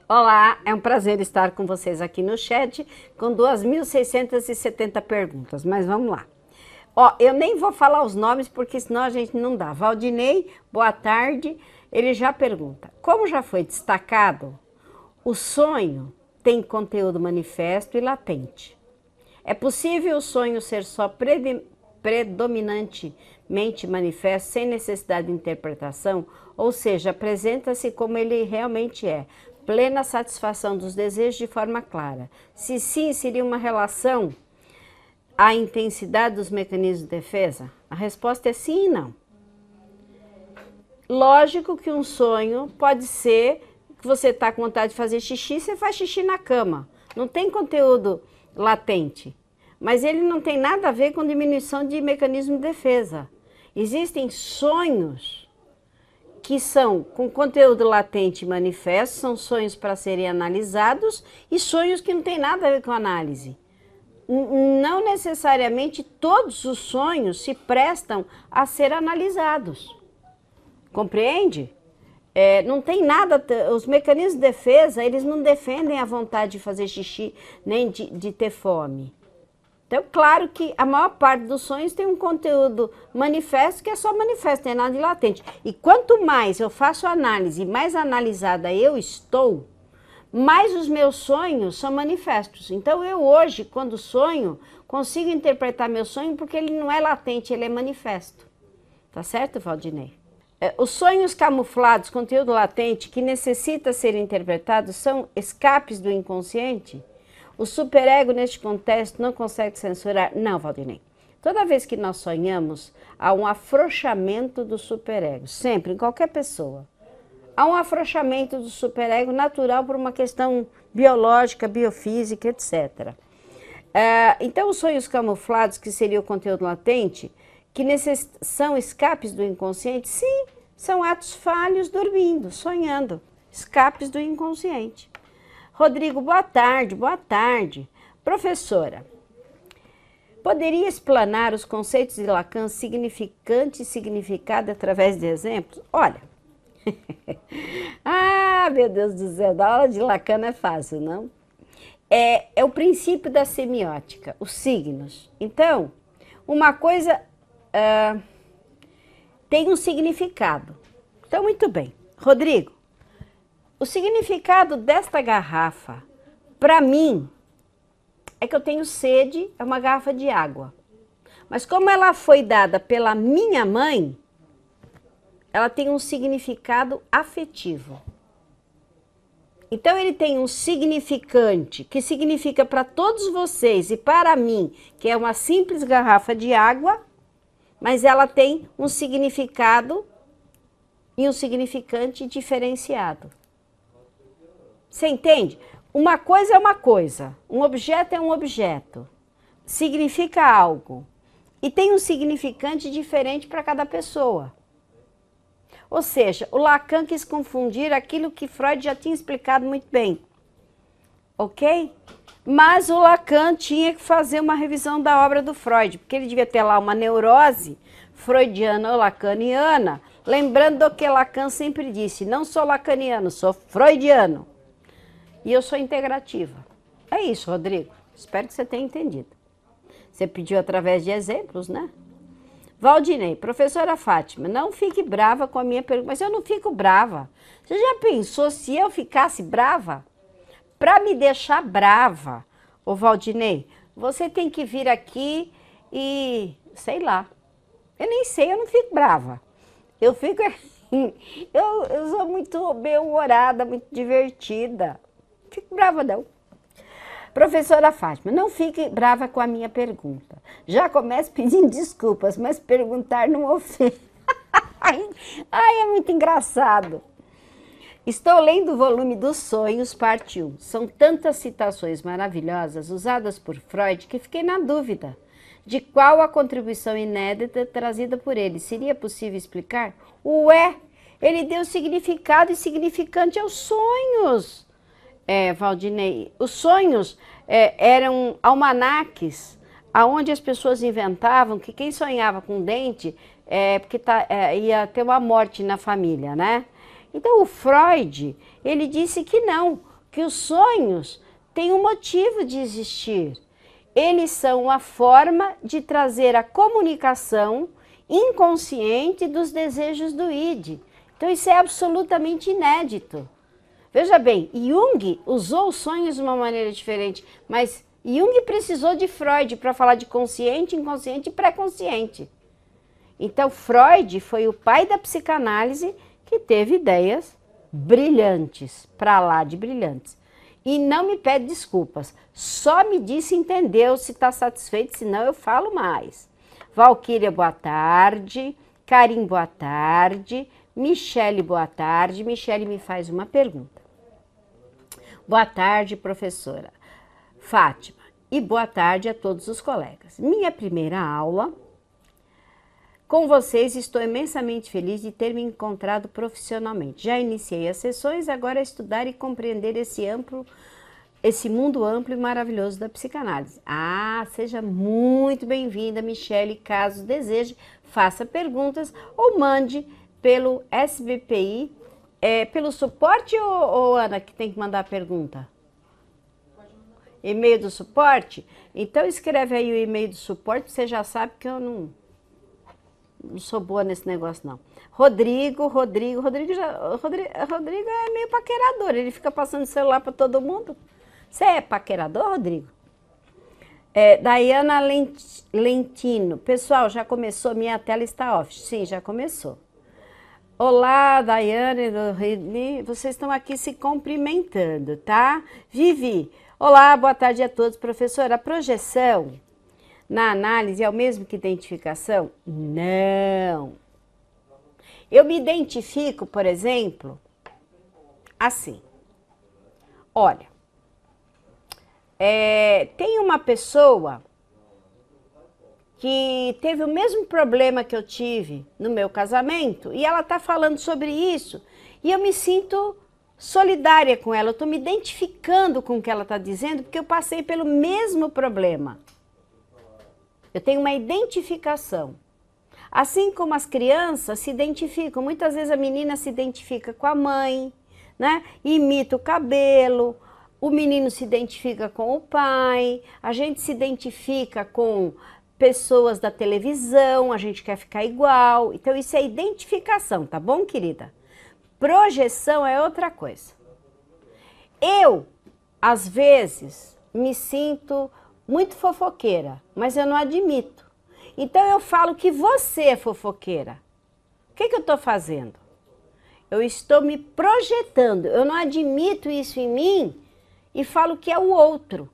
Olá, é um prazer estar com vocês aqui no chat com 2.670 perguntas, mas vamos lá. Ó, eu nem vou falar os nomes porque senão a gente não dá. Valdinei, boa tarde. Ele já pergunta: como já foi destacado, o sonho tem conteúdo manifesto e latente. É possível o sonho ser só predominantemente manifesto sem necessidade de interpretação? Ou seja, apresenta-se como ele realmente é, plena satisfação dos desejos de forma clara. Se sim, seria uma relação à intensidade dos mecanismos de defesa? A resposta é sim e não. Lógico que um sonho pode ser que você está com vontade de fazer xixi, você faz xixi na cama. Não tem conteúdo latente. Mas ele não tem nada a ver com diminuição de mecanismo de defesa. Existem sonhos que são com conteúdo latente e manifesto, são sonhos para serem analisados e sonhos que não tem nada a ver com análise. Não necessariamente todos os sonhos se prestam a ser analisados. Compreende? Não tem nada, os mecanismos de defesa, eles não defendem a vontade de fazer xixi, nem de ter fome. Então, claro que a maior parte dos sonhos tem um conteúdo manifesto que é só manifesto, não tem nada de latente. E quanto mais eu faço análise, mais analisada eu estou, mais os meus sonhos são manifestos. Então, eu hoje, quando sonho, consigo interpretar meu sonho porque ele não é latente, ele é manifesto. Tá certo, Valdinei? Os sonhos camuflados, conteúdo latente, que necessita ser interpretados, são escapes do inconsciente? O superego, neste contexto, não consegue censurar? Não, Valdinei. Toda vez que nós sonhamos, há um afrouxamento do superego. Sempre, em qualquer pessoa. Há um afrouxamento do superego natural por uma questão biológica, biofísica, etc. Então, os sonhos camuflados, que seria o conteúdo latente, que são escapes do inconsciente? Sim, são atos falhos dormindo, sonhando. Escapes do inconsciente. Rodrigo, boa tarde, boa tarde. Professora, poderia explanar os conceitos de Lacan, significante e significado através de exemplos? Olha, meu Deus do céu, da aula de Lacan não é fácil, não? É o princípio da semiótica, os signos. Então, uma coisa tem um significado. Então, muito bem. Rodrigo, o significado desta garrafa, para mim, é que eu tenho sede, é uma garrafa de água. Mas como ela foi dada pela minha mãe, ela tem um significado afetivo. Então ele tem um significante que significa para todos vocês e para mim, que é uma simples garrafa de água, mas ela tem um significado e um significante diferenciado. Você entende? Uma coisa é uma coisa, um objeto é um objeto, significa algo e tem um significante diferente para cada pessoa. Ou seja, o Lacan quis confundir aquilo que Freud já tinha explicado muito bem, ok? Mas o Lacan tinha que fazer uma revisão da obra do Freud, porque ele devia ter lá uma neurose freudiana ou lacaniana, lembrando que Lacan sempre disse, não sou lacaniano, sou freudiano. E eu sou integrativa. É isso, Rodrigo. Espero que você tenha entendido. Você pediu através de exemplos, né? Valdinei, professora Fátima, não fique brava com a minha pergunta. Mas eu não fico brava. Você já pensou se eu ficasse brava? Para me deixar brava, ô Valdinei, você tem que vir aqui e, sei lá, eu nem sei, eu não fico brava. Eu fico eu sou muito bem-humorada, muito divertida. Fico brava, não. Professora Fátima, não fique brava com a minha pergunta. Já começo pedindo desculpas, mas perguntar não ofende. Ai, é muito engraçado. Estou lendo o volume dos sonhos, parte 1. São tantas citações maravilhosas usadas por Freud que fiquei na dúvida de qual a contribuição inédita trazida por ele. Seria possível explicar? Ele deu significado e significante aos sonhos. Valdinei, os sonhos eram almanaques, onde as pessoas inventavam que quem sonhava com dente porque ia ter uma morte na família, né? Então o Freud, ele disse que não, que os sonhos têm um motivo de existir. Eles são uma forma de trazer a comunicação inconsciente dos desejos do id. Então isso é absolutamente inédito. Veja bem, Jung usou os sonhos de uma maneira diferente, mas Jung precisou de Freud para falar de consciente, inconsciente e pré-consciente. Então Freud foi o pai da psicanálise que teve ideias brilhantes, para lá de brilhantes. E não me pede desculpas, só me disse entendeu, se está satisfeito, senão eu falo mais. Valquíria, boa tarde. Karim, boa tarde. Michele, boa tarde. Michele me faz uma pergunta. Boa tarde, professora Fátima. E boa tarde a todos os colegas. Minha primeira aula com vocês, estou imensamente feliz de ter me encontrado profissionalmente. Já iniciei as sessões, agora é estudar e compreender esse mundo amplo e maravilhoso da psicanálise. Ah, seja muito bem-vinda, Michele. Caso deseje, faça perguntas ou mande pelo SBPI, pelo suporte ou Ana que tem que mandar a pergunta? E-mail do suporte? Então escreve aí o e-mail do suporte, você já sabe que eu não sou boa nesse negócio, não. Rodrigo é meio paquerador, ele fica passando celular para todo mundo. Você é paquerador, Rodrigo? Daiana Lentino. Pessoal, já começou? Minha tela está off. Sim, já começou. Olá, Daiana e Rodrigo. Vocês estão aqui se cumprimentando, tá? Vivi. Olá, boa tarde a todos. Professora, a projeção na análise é o mesmo que identificação? Não. Eu me identifico, por exemplo, assim. Olha, tem uma pessoa que teve o mesmo problema que eu tive no meu casamento e ela está falando sobre isso e eu me sinto solidária com ela, eu estou me identificando com o que ela está dizendo porque eu passei pelo mesmo problema. Eu tenho uma identificação. Assim como as crianças se identificam, muitas vezes a menina se identifica com a mãe, né? Imita o cabelo, o menino se identifica com o pai, a gente se identifica com pessoas da televisão, a gente quer ficar igual. Então isso é identificação, tá bom, querida? Projeção é outra coisa. Eu, às vezes, me sinto muito fofoqueira, mas eu não admito. Então eu falo que você é fofoqueira. O que eu estou fazendo? Eu estou me projetando, eu não admito isso em mim e falo que é o outro.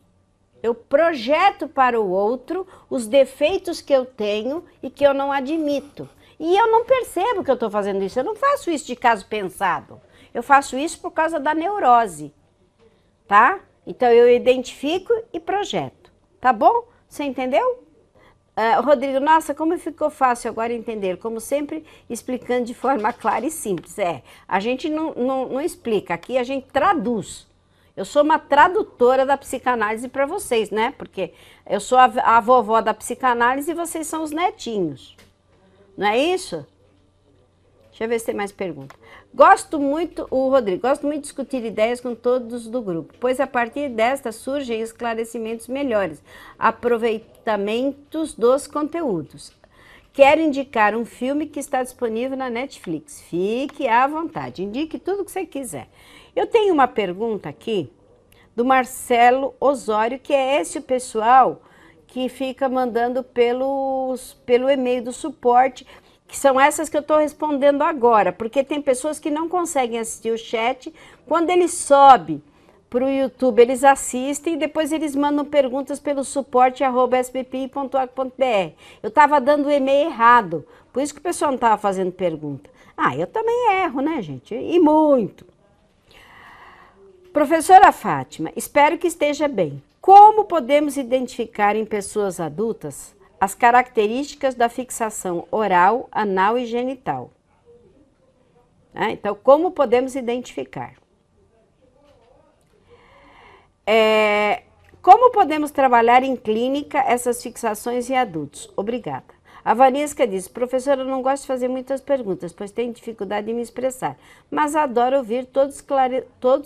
Eu projeto para o outro os defeitos que eu tenho e que eu não admito. E eu não percebo que eu estou fazendo isso, eu não faço isso de caso pensado. Eu faço isso por causa da neurose, tá? Então eu identifico e projeto, tá bom? Você entendeu? Rodrigo, nossa, como ficou fácil agora entender, como sempre explicando de forma clara e simples. A gente não explica, aqui a gente traduz. Eu sou uma tradutora da psicanálise para vocês, né? Porque eu sou a vovó da psicanálise e vocês são os netinhos. Não é isso? Deixa eu ver se tem mais pergunta. Rodrigo, gosto muito de discutir ideias com todos do grupo, pois a partir desta surgem esclarecimentos melhores, aproveitamentos dos conteúdos. Quero indicar um filme que está disponível na Netflix. Fique à vontade, indique tudo que você quiser. Eu tenho uma pergunta aqui do Marcelo Osório, que é esse o pessoal que fica mandando pelo e-mail do suporte, que são essas que eu estou respondendo agora, porque tem pessoas que não conseguem assistir o chat. Quando ele sobe para o YouTube, eles assistem e depois eles mandam perguntas pelo suporte@sbpi.org.br. Eu estava dando o e-mail errado, por isso que o pessoal não estava fazendo pergunta. Eu também erro, né, gente? E muito. Professora Fátima, espero que esteja bem. Como podemos identificar em pessoas adultas as características da fixação oral, anal e genital? Então, como podemos identificar? Como podemos trabalhar em clínica essas fixações em adultos? Obrigada. A Vanesca diz, professora, eu não gosto de fazer muitas perguntas, pois tenho dificuldade em me expressar, mas adoro ouvir todos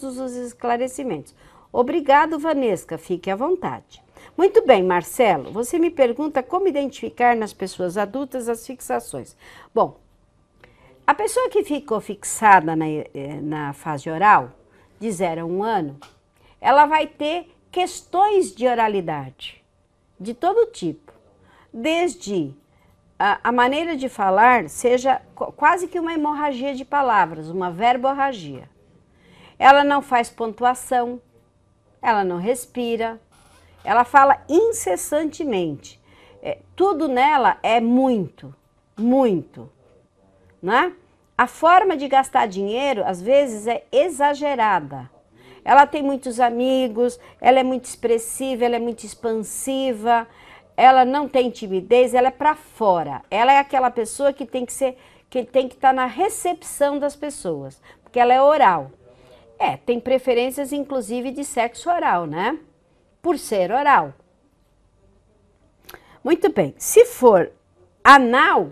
os esclarecimentos. Obrigado, Vanesca, fique à vontade. Muito bem, Marcelo, você me pergunta como identificar nas pessoas adultas as fixações. Bom, a pessoa que ficou fixada na fase oral, de 0 a 1 ano, ela vai ter questões de oralidade, de todo tipo. Desde a maneira de falar seja quase que uma hemorragia de palavras, uma verborragia. Ela não faz pontuação, ela não respira, ela fala incessantemente. Tudo nela é muito, muito, né? A forma de gastar dinheiro, às vezes, é exagerada. Ela tem muitos amigos, ela é muito expressiva, ela é muito expansiva, ela não tem timidez, ela é para fora. Ela é aquela pessoa que tem que estar na recepção das pessoas, porque ela é oral. Tem preferências, inclusive, de sexo oral, né? Por ser oral. Muito bem. Se for anal,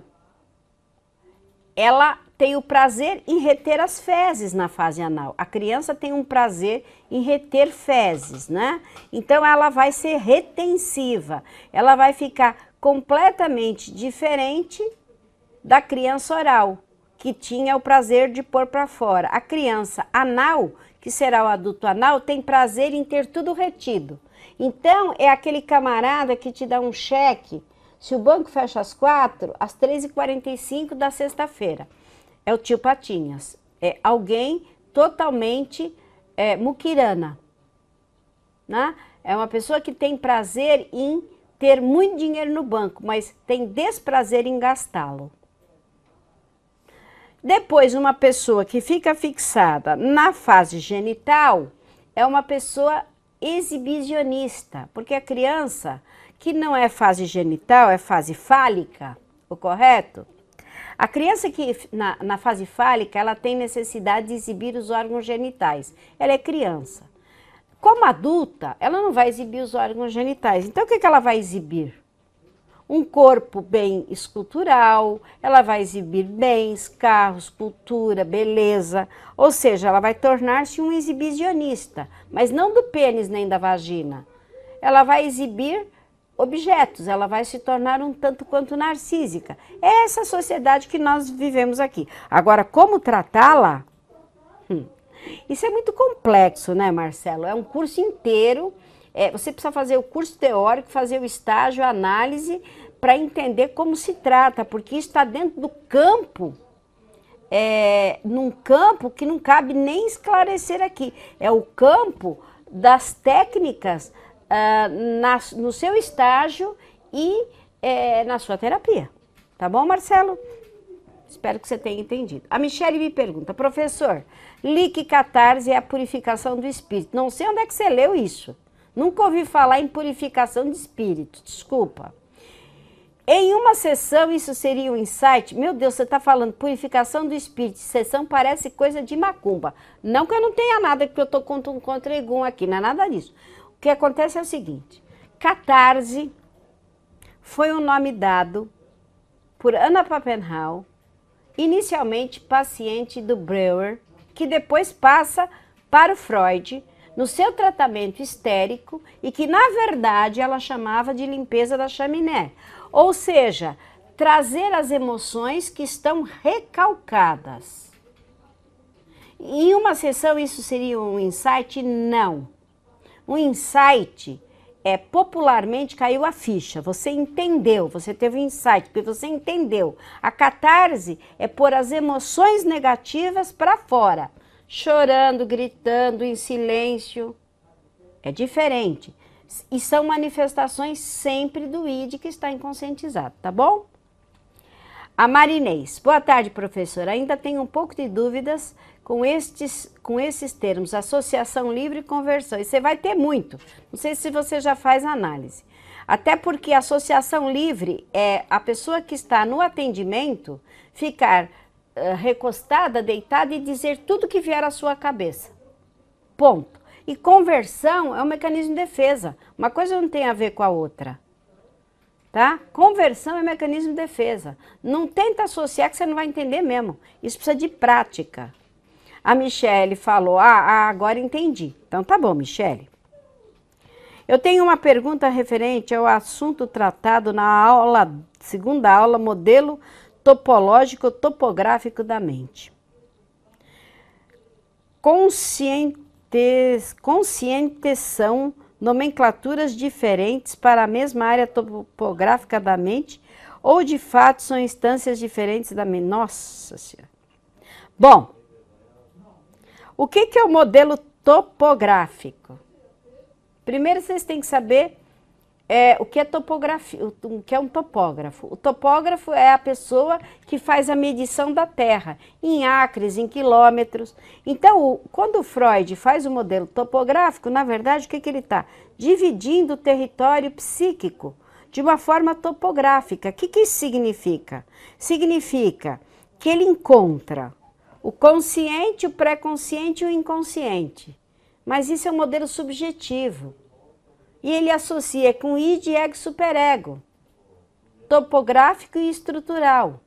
ela tem o prazer em reter as fezes na fase anal. A criança tem um prazer em reter fezes, né? Então, ela vai ser retensiva. Ela vai ficar completamente diferente da criança oral, que tinha o prazer de pôr para fora. A criança anal, que será o adulto anal, tem prazer em ter tudo retido. Então, é aquele camarada que te dá um cheque, se o banco fecha às 4, às 3h45 da sexta-feira. É o tio Patinhas. É alguém totalmente muquirana, né? É uma pessoa que tem prazer em ter muito dinheiro no banco, mas tem desprazer em gastá-lo. Depois, uma pessoa que fica fixada na fase genital é uma pessoa exibicionista, porque a criança que não é fase genital, é fase fálica, o correto? A criança que na fase fálica, ela tem necessidade de exibir os órgãos genitais. Ela é criança. Como adulta, ela não vai exibir os órgãos genitais. Então, o que ela vai exibir? Um corpo bem escultural, ela vai exibir bens, carros, cultura, beleza. Ou seja, ela vai tornar-se um exibicionista, mas não do pênis nem da vagina. Ela vai exibir objetos, ela vai se tornar um tanto quanto narcísica. É essa sociedade que nós vivemos aqui. Agora, como tratá-la? Isso é muito complexo, né, Marcelo? É um curso inteiro. Você precisa fazer o curso teórico, fazer o estágio, a análise, para entender como se trata, porque isso está dentro do campo, num campo que não cabe nem esclarecer aqui. É o campo das técnicas no seu estágio e na sua terapia. Tá bom, Marcelo? Espero que você tenha entendido. A Michele me pergunta, professor, li que catarse é a purificação do espírito. Não sei onde é que você leu isso. Nunca ouvi falar em purificação de espírito, desculpa. Em uma sessão, isso seria um insight? Meu Deus, você está falando purificação do espírito, sessão parece coisa de macumba. Não que eu não tenha nada, que eu estou contra um contra-egum aqui, não é nada disso. O que acontece é o seguinte, catarse foi um nome dado por Anna Pappenhau, inicialmente paciente do Breuer, que depois passa para o Freud, no seu tratamento histérico, e que, na verdade, ela chamava de limpeza da chaminé. Ou seja, trazer as emoções que estão recalcadas. Em uma sessão, isso seria um insight? Não. Um insight popularmente caiu a ficha, você entendeu, você teve um insight, porque você entendeu. A catarse é pôr as emoções negativas para fora, chorando, gritando, em silêncio. É diferente. E são manifestações sempre do id que está inconscientizado, tá bom? A Marinês. Boa tarde, professora. Ainda tenho um pouco de dúvidas com esses termos, associação livre e conversão. E você vai ter muito. Não sei se você já faz análise. Até porque a associação livre é a pessoa que está no atendimento ficar recostada, deitada e dizer tudo que vier à sua cabeça. Ponto. E conversão é um mecanismo de defesa. Uma coisa não tem a ver com a outra. tá? Conversão é mecanismo de defesa. Não tenta associar que você não vai entender mesmo. Isso precisa de prática. A Michele falou, agora entendi. Então tá bom, Michele. Eu tenho uma pergunta referente ao assunto tratado na segunda aula, modelo topológico topográfico da mente. Conscientes são nomenclaturas diferentes para a mesma área topográfica da mente ou de fato são instâncias diferentes da mente? Nossa Senhora. Bom, o que é o modelo topográfico? Primeiro vocês têm que saber o que é topografia, o que é um topógrafo. O topógrafo é a pessoa que faz a medição da Terra, em acres, em quilômetros. Então, quando o Freud faz o modelo topográfico, na verdade, o que ele está? Dividindo o território psíquico de uma forma topográfica. O que isso significa? Significa que ele encontra o consciente, o pré-consciente e o inconsciente. Mas isso é um modelo subjetivo. E ele associa com id, ego, superego, topográfico e estrutural.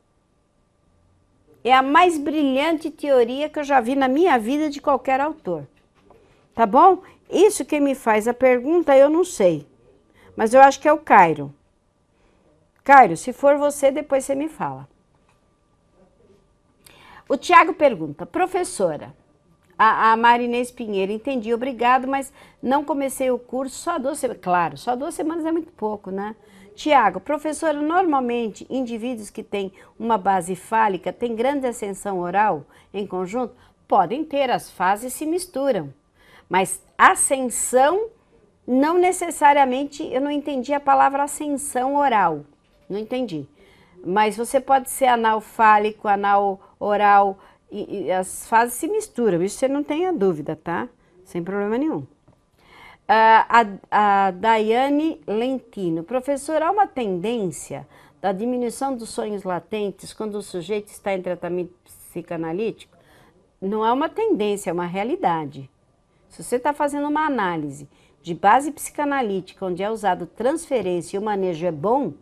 É a mais brilhante teoria que eu já vi na minha vida de qualquer autor. Tá bom? Isso que me faz a pergunta eu não sei. Mas eu acho que é o Cairo. Cairo, se for você, depois você me fala. O Tiago pergunta, professora, a Marinês Pinheiro, entendi, obrigado, mas não comecei o curso só 2 semanas. Claro, só 2 semanas é muito pouco, né? Tiago, professora, normalmente indivíduos que têm uma base fálica têm grande ascensão oral em conjunto? Podem ter, as fases se misturam. Mas ascensão, não necessariamente, eu não entendi a palavra ascensão oral. Não entendi. Mas você pode ser anal fálico, anal oral, e as fases se misturam, isso você não tenha dúvida, tá? Sem problema nenhum. A Daiane Lentino. Professor, há uma tendência da diminuição dos sonhos latentes quando o sujeito está em tratamento psicanalítico? Não é uma tendência, é uma realidade. Se você está fazendo uma análise de base psicanalítica, onde é usado transferência e o manejo é bom,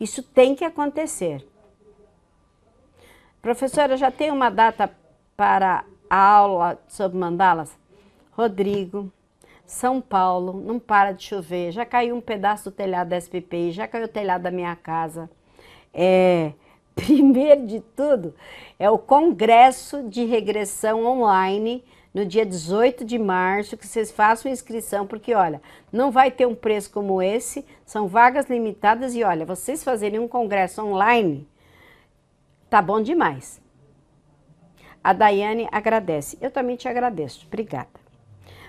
isso tem que acontecer. Professora, já tem uma data para a aula sobre mandalas? Rodrigo, São Paulo, não para de chover, já caiu um pedaço do telhado da SPPI, já caiu o telhado da minha casa. Primeiro de tudo, é o Congresso de Regressão Online, no dia 18 de março, que vocês façam inscrição, porque, olha, não vai ter um preço como esse, são vagas limitadas e, olha, vocês fazerem um congresso online, tá bom demais. A Daiane agradece. Eu também te agradeço. Obrigada.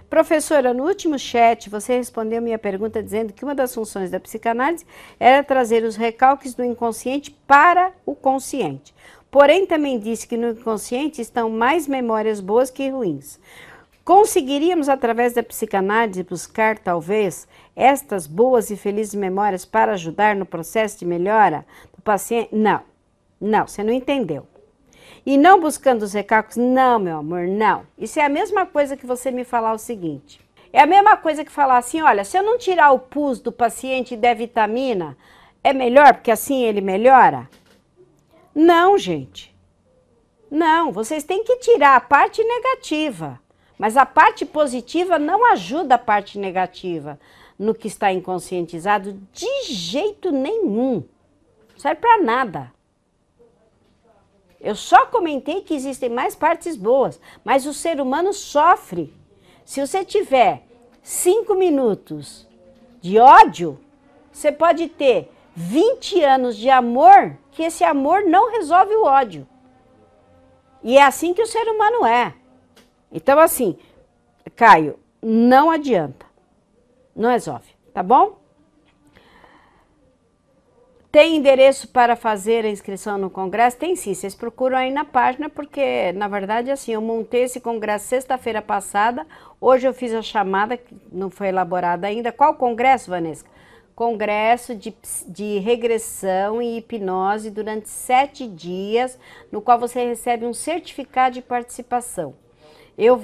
Professora, no último chat você respondeu minha pergunta dizendo que uma das funções da psicanálise era trazer os recalques do inconsciente para o consciente. Porém, também disse que no inconsciente estão mais memórias boas que ruins. Conseguiríamos, através da psicanálise, buscar, talvez, estas boas e felizes memórias para ajudar no processo de melhora do paciente? Não. Não, você não entendeu. E não buscando os recalques? Não, meu amor, não. Isso é a mesma coisa que você me falar o seguinte. É a mesma coisa que falar assim, olha, se eu não tirar o pus do paciente e der vitamina, é melhor porque assim ele melhora? Não, gente. Não, vocês têm que tirar a parte negativa. Mas a parte positiva não ajuda a parte negativa no que está inconscientizado de jeito nenhum. Não serve para nada. Eu só comentei que existem mais partes boas, mas o ser humano sofre. Se você tiver 5 minutos de ódio, você pode ter 20 anos de amor, que esse amor não resolve o ódio. E é assim que o ser humano é. Então, assim, Caio, não adianta. Não resolve, tá bom? Tem endereço para fazer a inscrição no congresso? Tem sim, vocês procuram aí na página, porque, na verdade, assim, eu montei esse congresso sexta-feira passada, hoje eu fiz a chamada, que não foi elaborada ainda. Qual congresso, Vanessa? Congresso de regressão e hipnose durante 7 dias, no qual você recebe um certificado de participação. Eu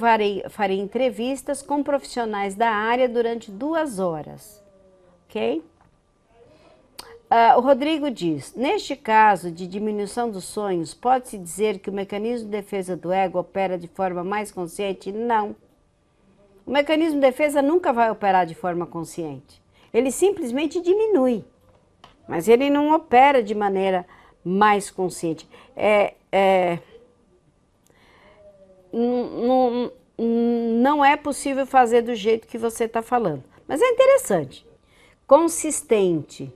farei entrevistas com profissionais da área durante 2 horas, ok? O Rodrigo diz, neste caso de diminuição dos sonhos, pode-se dizer que o mecanismo de defesa do ego opera de forma mais consciente? Não. O mecanismo de defesa nunca vai operar de forma consciente. Ele simplesmente diminui, mas ele não opera de maneira mais consciente. Não é possível fazer do jeito que você está falando. Mas é interessante. Consistente.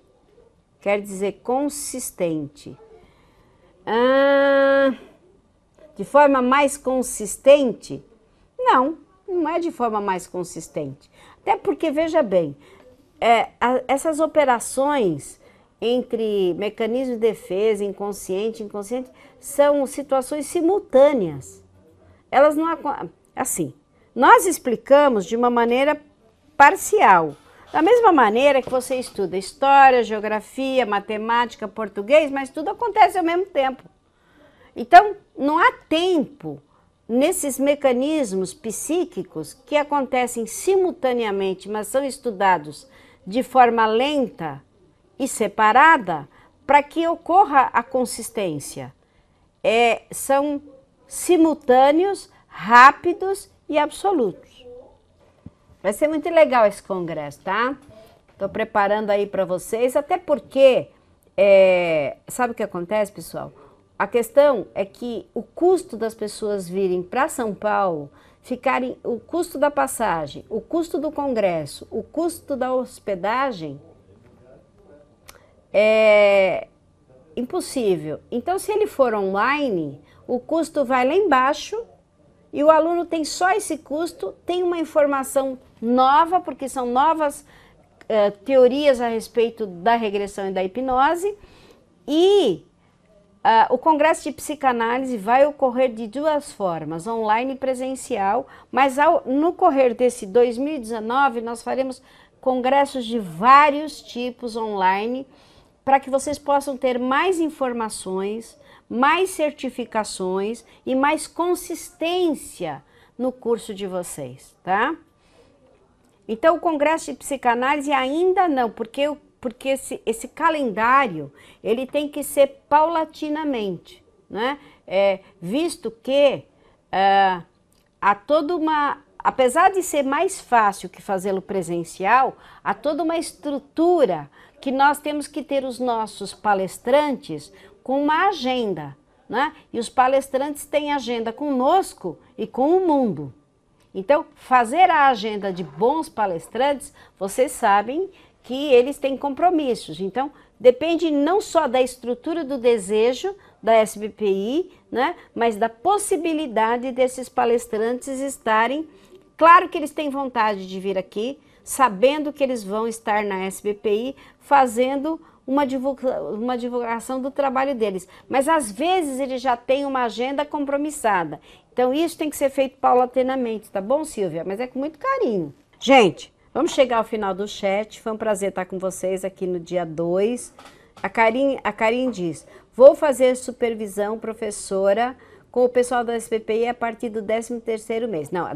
Quer dizer consistente. De forma mais consistente? Não, não é de forma mais consistente. Até porque, veja bem, essas operações entre mecanismo de defesa, inconsciente, inconsciente, são situações simultâneas. Elas não... Assim, nós explicamos de uma maneira parcial. Da mesma maneira que você estuda história, geografia, matemática, português, mas tudo acontece ao mesmo tempo. Então, não há tempo nesses mecanismos psíquicos que acontecem simultaneamente, mas são estudados de forma lenta e separada para que ocorra a consistência. São simultâneos, rápidos e absolutos. Vai ser muito legal esse congresso, tá? Tô preparando aí para vocês, até porque, sabe o que acontece, pessoal? A questão é que o custo das pessoas virem para São Paulo, o custo da passagem, o custo do congresso, o custo da hospedagem, é impossível. Então, se ele for online, o custo vai lá embaixo e o aluno tem só esse custo, tem uma informação nova, porque são novas teorias a respeito da regressão e da hipnose, e o congresso de psicanálise vai ocorrer de duas formas, online e presencial, mas no correr desse 2019 nós faremos congressos de vários tipos online, para que vocês possam ter mais informações, mais certificações e mais consistência no curso de vocês, tá? Então, o congresso de psicanálise ainda não, porque esse calendário, ele tem que ser paulatinamente, né? Visto que há toda uma... Apesar de ser mais fácil que fazê-lo presencial, há toda uma estrutura que nós temos que ter os nossos palestrantes com uma agenda, né? E os palestrantes têm agenda conosco e com o mundo. Então, fazer a agenda de bons palestrantes, vocês sabem que eles têm compromissos. Então, depende não só da estrutura do desejo da SBPI, né? Mas da possibilidade desses palestrantes estarem... Claro que eles têm vontade de vir aqui, sabendo que eles vão estar na SBPI, fazendo uma divulgação do trabalho deles. Mas às vezes eles já têm uma agenda compromissada. Então isso tem que ser feito paulatinamente, tá bom, Silvia? Mas é com muito carinho. Gente, vamos chegar ao final do chat. Foi um prazer estar com vocês aqui no dia 2. A Karin diz, vou fazer supervisão, professora, com o pessoal da SBPI a partir do 13º mês. Não, o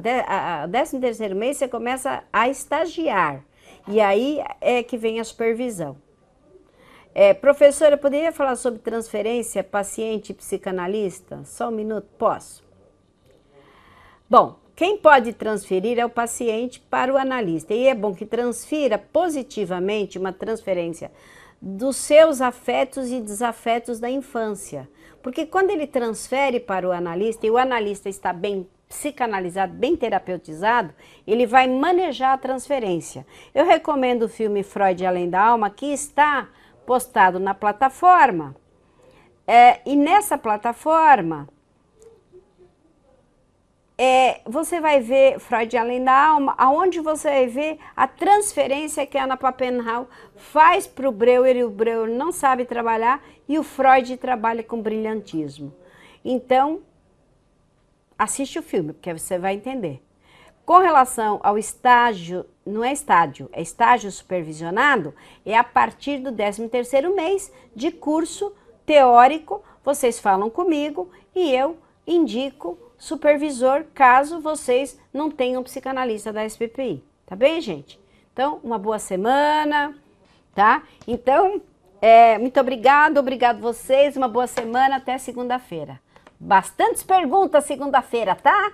13º mês você começa a estagiar. E aí é que vem a supervisão. Professora, poderia falar sobre transferência paciente psicanalista? Só um minuto, posso? Bom, quem pode transferir é o paciente para o analista. E é bom que transfira positivamente uma transferência dos seus afetos e desafetos da infância. Porque quando ele transfere para o analista, e o analista está bem psicanalizado, bem terapeutizado, ele vai manejar a transferência. Eu recomendo o filme Freud Além da Alma, que está postado na plataforma. E nessa plataforma, você vai ver Freud Além da Alma, aonde você vai ver a transferência que a Anna Pappenhau faz para o Breuer, e o Breuer não sabe trabalhar, e o Freud trabalha com brilhantismo. Então, assiste o filme, porque você vai entender. Com relação ao estágio, não é estágio, é estágio supervisionado, é a partir do 13º mês de curso teórico, vocês falam comigo e eu indico supervisor, caso vocês não tenham psicanalista da SBPI. Tá bem, gente? Então, uma boa semana, tá? Então, Muito obrigado vocês, uma boa semana, até segunda-feira. Bastantes perguntas segunda-feira, tá?